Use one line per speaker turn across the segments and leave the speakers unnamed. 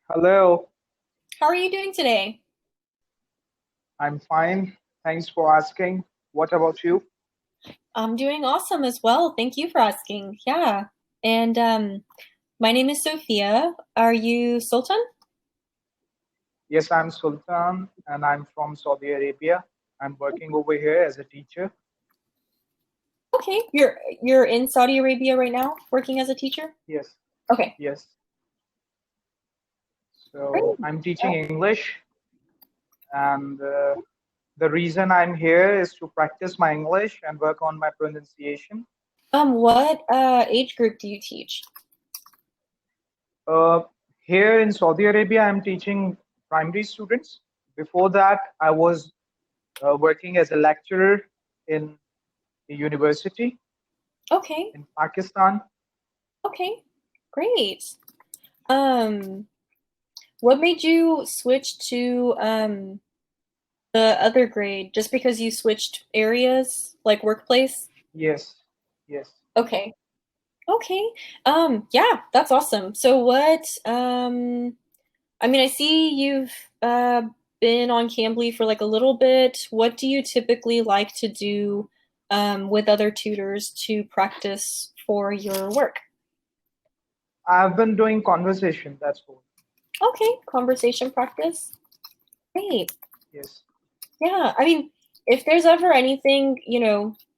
Hello,
How are you doing today?
I'm fine. Thanks for asking. What about you?
I'm doing awesome as well. Thank you for asking. Yeah. And my name is Sophia. Are you Sultan?
Yes, I'm Sultan and I'm from Saudi Arabia. I'm working over here as a teacher.
Okay. You're in Saudi Arabia right now, working as a teacher?
Yes,
Okay.
yes. So
Great.
I'm teaching English, and the reason I'm here is to practice my English and work on my pronunciation.
What age group do you teach?
Uh, Here in Saudi Arabia, I'm teaching primary students. Before that, I was working as a lecturer in a university
Okay.
in Pakistan.
Okay. Great. Um, what made you switch to the other grade? Just because you switched areas, like workplace?
Yes, yes.
Okay. Okay. Yeah, that's awesome. So I mean, I see you've been on Cambly for like a little bit. What do you typically like to do with other tutors to practice for your work?
I've been doing conversation, that's all.
Okay, conversation practice. Great.
Yes.
Yeah, I mean, if there's ever anything,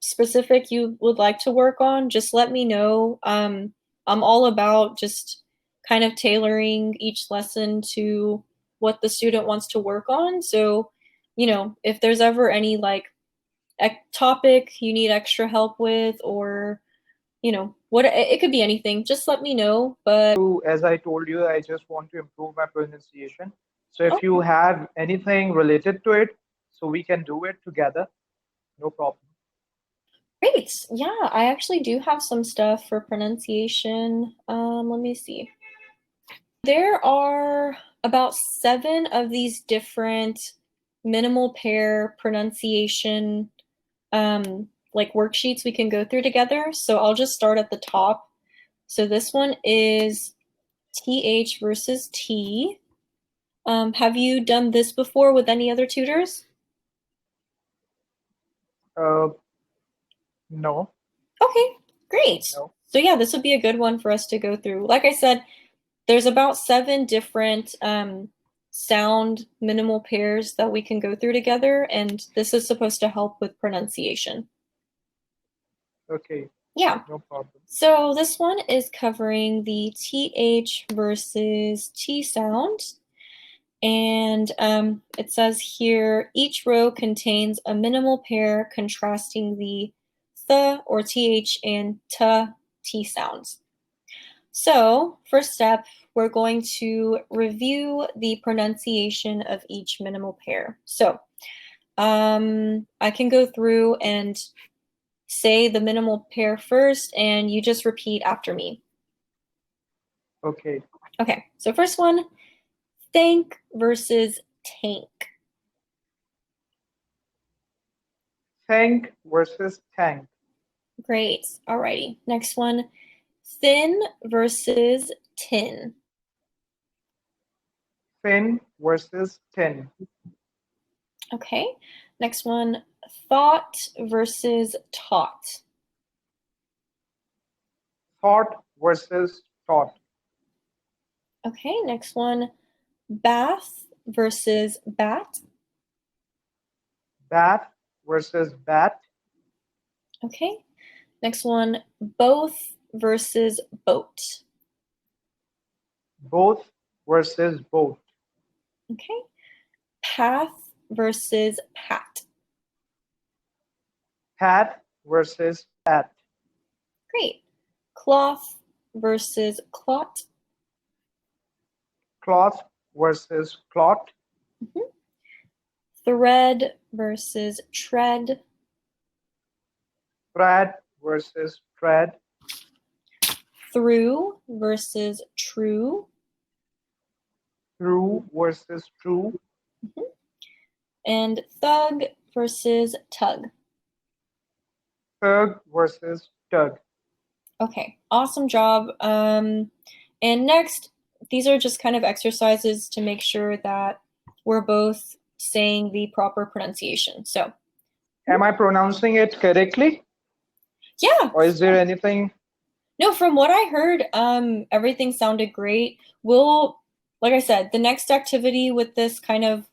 specific you would like to work on, just let me know. I'm all about just kind of tailoring each lesson to what the student wants to work on. So, if there's ever any like topic you need extra help with, or, what it could be anything, just let me know. But
As I told you, I just want to improve my pronunciation. So if you
okay.
have anything related to it, so we can do it together, no problem.
Great. Yeah, I actually do have some stuff for pronunciation. Let me see. There are about seven of these different minimal pair pronunciation like worksheets we can go through together. So I'll just start at the top. So this one is TH versus T. Have you done this before with any other tutors?
Uh, no,
Okay, great.
no.
So yeah, this would be a good one for us to go through. Like I said, there's about seven different sound minimal pairs that we can go through together, and this is supposed to help with pronunciation.
Okay,
Yeah.
no problem.
So this one is covering the TH versus T sound. And it says here, each row contains a minimal pair contrasting the th or th and t sounds. So, first step, we're going to review the pronunciation of each minimal pair. So, I can go through and say the minimal pair first, and you just repeat after me.
Okay.
Okay, so first one, thank versus tank.
Thank versus thank.
Great. Alrighty. Next one, thin versus tin.
Thin versus tin.
Okay. Next one, thought versus taught.
Thought versus taught.
Okay. Next one, bath versus bat.
Bat versus bat.
Okay. Next one, both versus boat.
Both versus both.
Okay. Path versus pat.
Pat versus pat.
Great. Cloth versus clot.
Cloth versus clot.
Mhm. Thread versus tread.
Trad versus trad.
Through versus true.
True versus true.
Mhm. And thug versus tug.
Tug versus tug.
Okay, awesome job. And next, these are just kind of exercises to make sure that we're both saying the proper pronunciation. So,
am I pronouncing it correctly?
yeah.
Or is there anything?
No, from what I heard, everything sounded great. We'll, like I said, the next activity with this kind of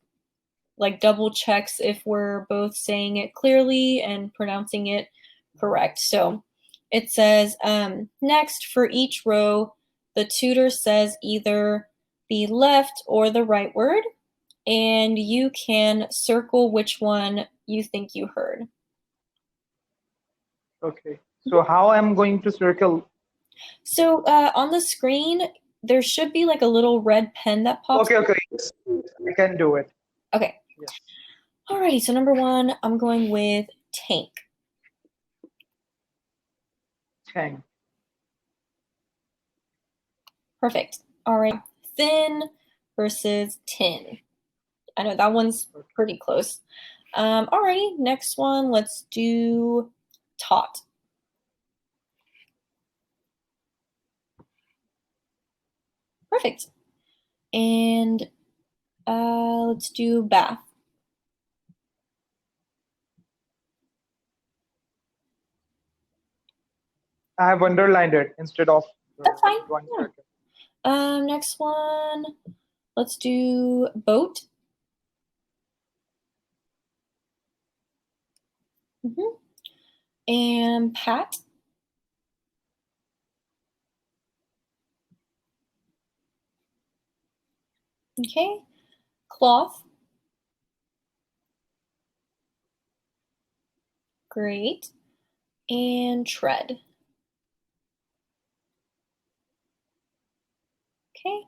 like double checks if we're both saying it clearly and pronouncing it correct. So it says, next for each row, the tutor says either the left or the right word, and you can circle which one you think you heard.
Okay. So how I'm going to circle?
So on the screen, there should be like a little red pen that pops.
Okay, okay. Yes, I can do it.
Okay.
Yes.
Alrighty, so number one, I'm going with tank.
Tank.
Perfect. All right, thin versus tin. I know that one's pretty close. Alrighty, next one, let's do taut. Perfect. And let's do bath.
I have underlined it instead of
That's fine.
drawing
Yeah.
circle.
Next one, let's do boat. And pat. Okay. Cloth. Great. And tread. Okay.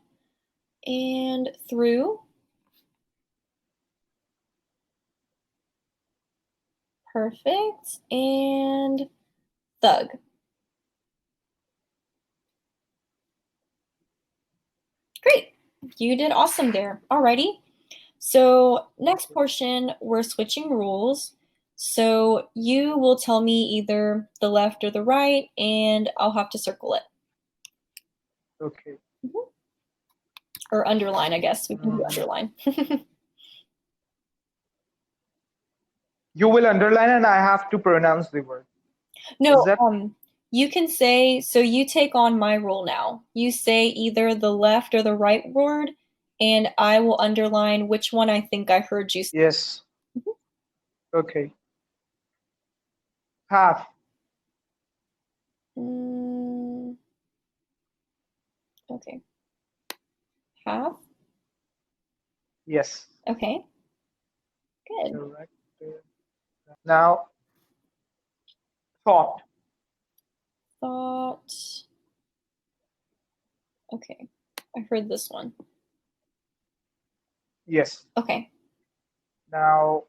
And through. Perfect. And thug. Great. You did awesome there. Alrighty. So next portion, we're switching rules. So you will tell me either the left or the right, and I'll have to circle it.
Okay.
Or underline, I guess. We can do underline.
You will underline and I have to pronounce the word.
No,
Is that-
you can say, so you take on my role now. You say either the left or the right word, and I will underline which one I think I heard you say.
Yes. Okay. Path.
Okay. Half.
Yes.
Okay. Good.
Correct. Now, thought.
Thought. Okay. I heard this one.
Yes.
Okay.
Now,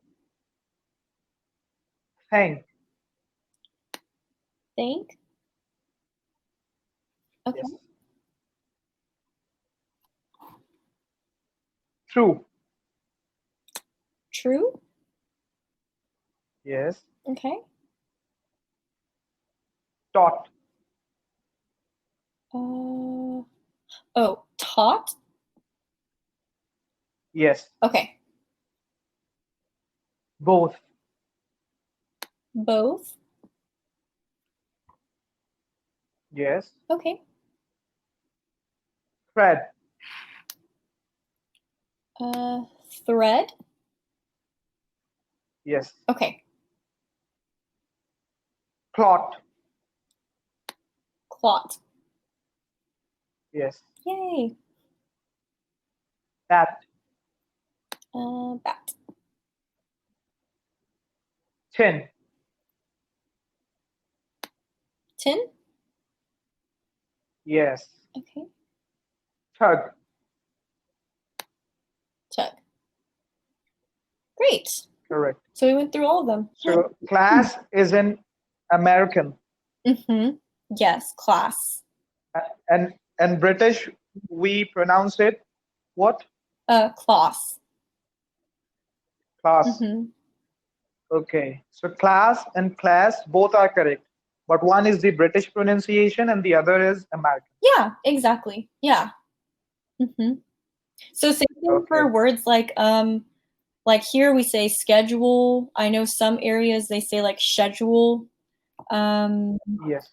thank.
Think. Okay.
Yes. True.
True.
Yes.
Okay.
Taught.
Oh, taught.
Yes.
Okay.
Both.
Both.
Yes.
Okay.
Thread.
Thread.
Yes.
Okay.
Clot.
Clot.
Yes.
Yay.
Bat.
Bat.
Tin.
Tin.
Yes.
Okay.
Tug.
Tug. Great.
Correct.
So we went through all of them.
So class is in American.
Yes, class.
And British, we pronounce it what?
Class.
Class. Okay. So class and class both are correct, but one is the British pronunciation and the other is American.
Yeah, exactly. Yeah. Mm-hmm. So same thing
Okay.
for words like here we say schedule. I know some areas they say like schedule. Um,
Yes.